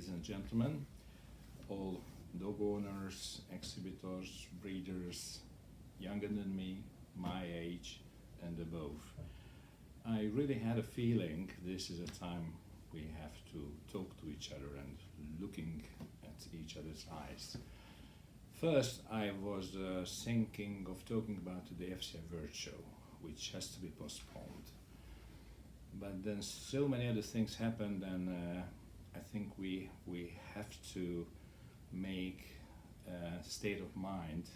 ladies and gentlemen, all dog owners, exhibitors, breeders, younger than me, my age, and above. I really had a feeling this is a time we have to talk to each other and looking at each other's eyes. First, I was thinking of talking about the FCI World Show, which has to be postponed. But then so many other things happened, and I think we have to make a state of mind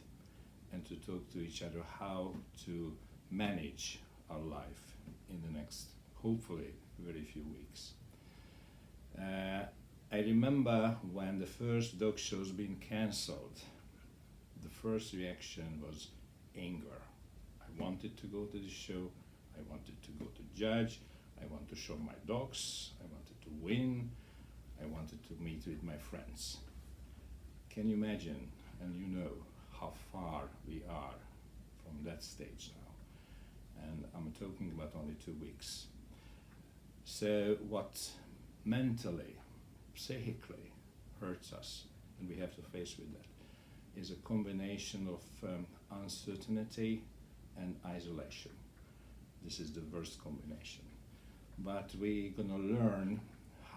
and to talk to each other how to manage our life in the next, hopefully, very few weeks. I remember when the first dog shows been cancelled, the first reaction was anger. I wanted to go to the show, I wanted to go to judge, I wanted to show my dogs, I wanted to win, I wanted to meet with my friends. Can you imagine, and you know how far we are from that stage now? And I'm talking about only 2 weeks. So what mentally, psychically hurts us, and we have to face with that, is a combination of uncertainty and isolation. This is the worst combination. But we're gonna learn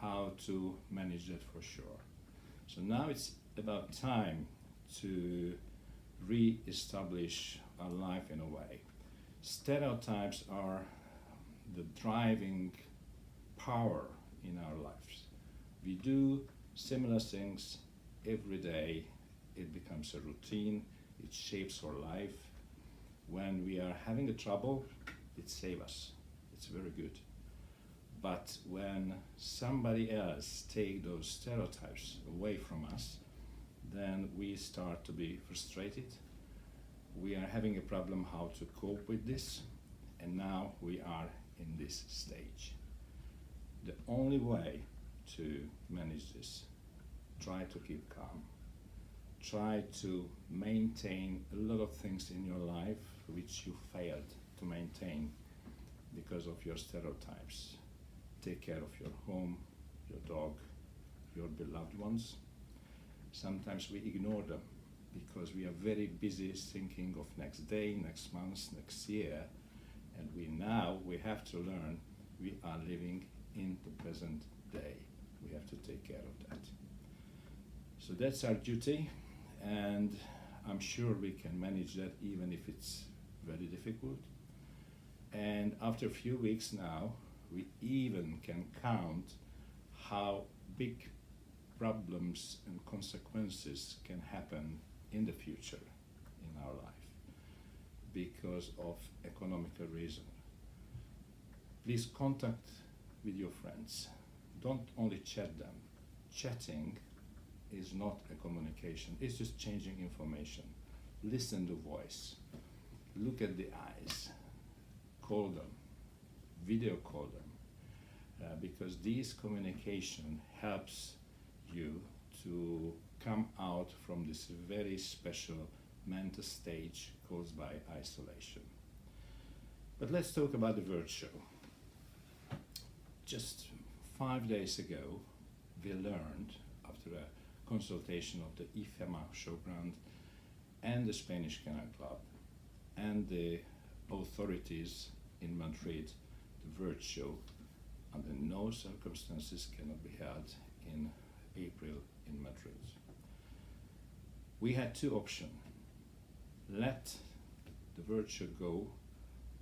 how to manage that for sure. So now it's about time to re-establish our life in a way. Stereotypes are the driving power in our lives. We do similar things every day. It becomes a routine, it shapes our life. When we are having a trouble, it saves us. It's very good. But when somebody else takes those stereotypes away from us, then we start to be frustrated. We are having a problem how to cope with this, and now we are in this stage. The only way to manage this, try to keep calm. Try to maintain a lot of things in your life which you failed to maintain because of your stereotypes. Take care of your home, your dog, your beloved ones. Sometimes we ignore them because we are very busy thinking of next day, next month, next year, and we have to learn we are living in the present day. We have to take care of that. So that's our duty, and I'm sure we can manage that even if it's very difficult. And after a few weeks now, we even can count how big problems and consequences can happen in the future in our life because of economical reason. Please contact with your friends. Don't only chat them. Chatting is not a communication, it's just changing information. Listen to voice, look at the eyes, call them, video call them, because this communication helps you to come out from this very special mental stage caused by isolation. But let's talk about the World Show. Just 5 days ago, we learned, after a consultation of the IFEMA showground and the Spanish Kennel Club and the authorities in Madrid, the World Show under no circumstances cannot be held in April in Madrid. We had two options. Let the World Show go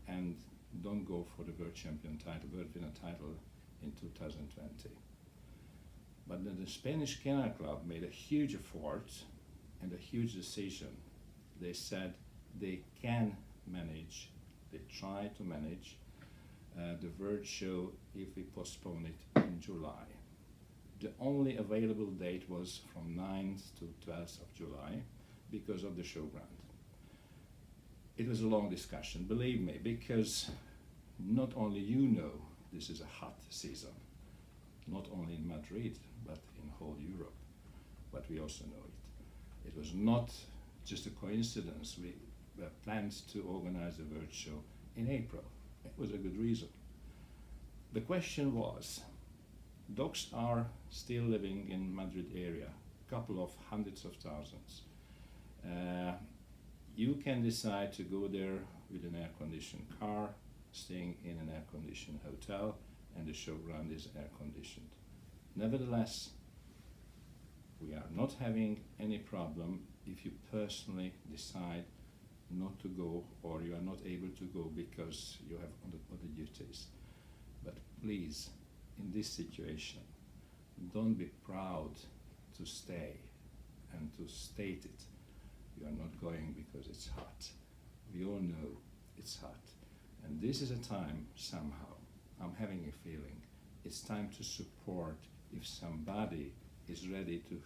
and don't go for the World Champion title, World Winner title in 2020. But then the Spanish Kennel Club made a huge effort and a huge decision. They said they can manage, they try to manage the World Show if we postpone it in July. The only available date was from 9th to 12th of July because of the showground. It was a long discussion, believe me, because not only you know this is a hot season, not only in Madrid, but in whole Europe, but we also know it. It was not just a coincidence. We planned to organize the World Show in April. It was a good reason. The question was, Dogs are still living in Madrid area, couple of hundreds of thousands. Uh, you can decide to go there with an air-conditioned car, staying in an air-conditioned hotel, and the showground is air-conditioned. Nevertheless, we are not having any problem if you personally decide not to go or you are not able to go because you have other duties. But please, in this situation, don't be proud to stay and to state it. You are not going because it's hot. We all know it's hot. And this is a time, somehow, I'm having a feeling, it's time to support if somebody is ready to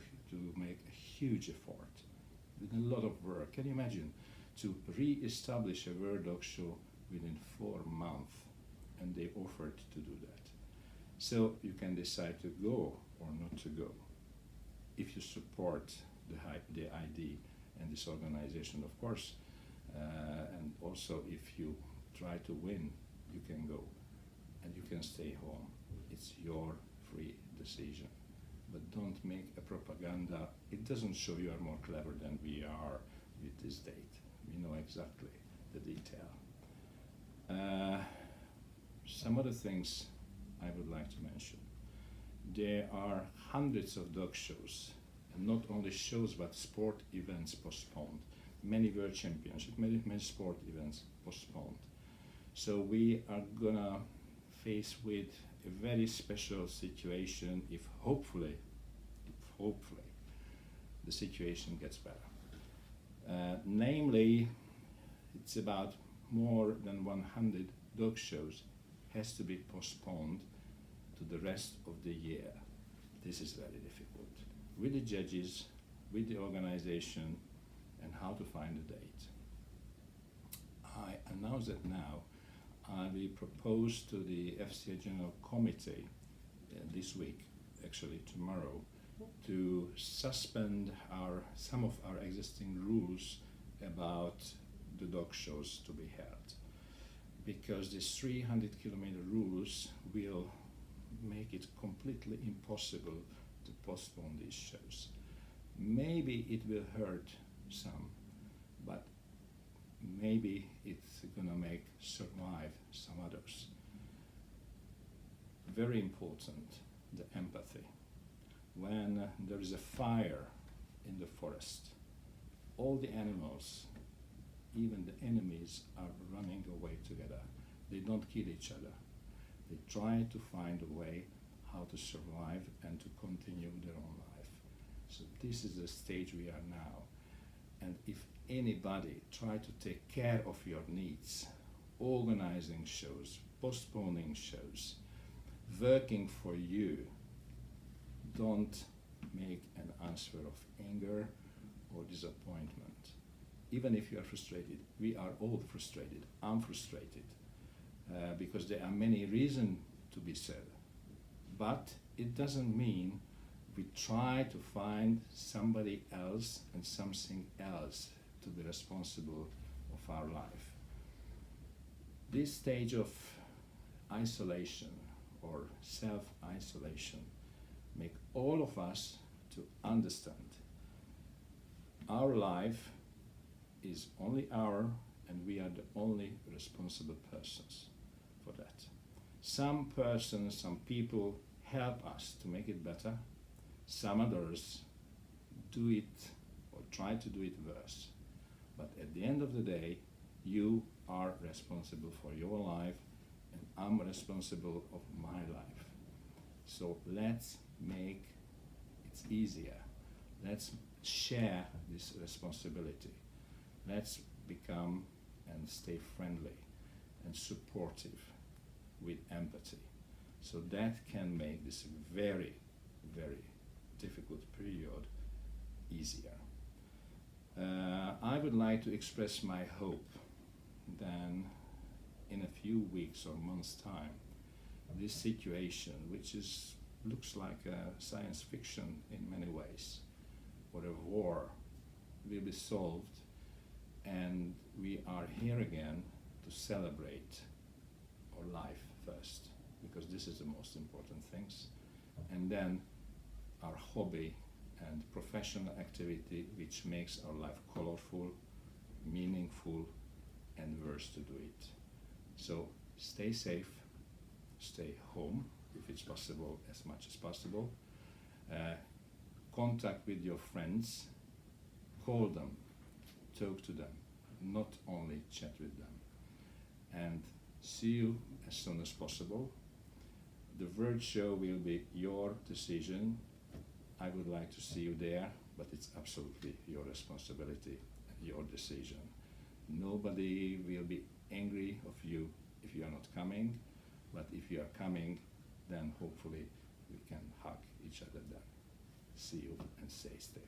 make a huge effort with a lot of work. Can you imagine to re-establish a World Dog Show within 4 months, and they offered to do that. So you can decide to go or not to go. If you support the ID and this organization, of course, and also if you try to win, you can go and you can stay home. It's your free decision. But don't make a propaganda. It doesn't show you are more clever than we are with this date. We know exactly the detail. Some other things I would like to mention. There are hundreds of dog shows, and not only shows but sport events postponed. Many world championships, many sport events postponed. So we are gonna face with a very special situation if hopefully the situation gets better. Namely, it's about more than 100 dog shows has to be postponed to the rest of the year. This is very difficult. With the judges, with the organization, and how to find a date. I announce that now. I will propose to the FCA General Committee this week, actually tomorrow, to suspend some of our existing rules about the dog shows to be held, because these 300-kilometer rules will make it completely impossible to postpone these shows. Maybe it will hurt some, but maybe it's gonna make survive some others. Very important, the empathy. When there is a fire in the forest, all the animals, even the enemies, are running away together. They don't kill each other. They try to find a way how to survive and to continue their own life. So this is the stage we are now. And if anybody try to take care of your needs, organizing shows, postponing shows, working for you, don't make an answer of anger or disappointment. Even if you are frustrated, we are all frustrated. I'm frustrated because there are many reasons to be said. But it doesn't mean we try to find somebody else and something else to be responsible of our life. This stage of isolation or self-isolation make all of us to understand our life is only our, and we are the only responsible persons for that. Some persons, some people help us to make it better. Some others do it or try to do it worse. But at the end of the day, you are responsible for your life and I'm responsible of my life. So let's make it easier. Let's share this responsibility. Let's become and stay friendly and supportive with empathy. So that can make this very, very difficult period easier. I would like to express my hope that in a few weeks or months' time, this situation, which looks like a science fiction in many ways, or a war, will be solved, and we are here again to celebrate our life first, because this is the most important things, and then our hobby and professional activity which makes our life colorful, meaningful, and worth to do it. So stay safe, stay home if it's possible, as much as possible. Contact with your friends, call them, talk to them, not only chat with them. And see you as soon as possible. The World Show will be your decision. I would like to see you there, but it's absolutely your responsibility, your decision. Nobody will be angry of you if you are not coming, but if you are coming, then hopefully we can hug each other then. See you and stay safe.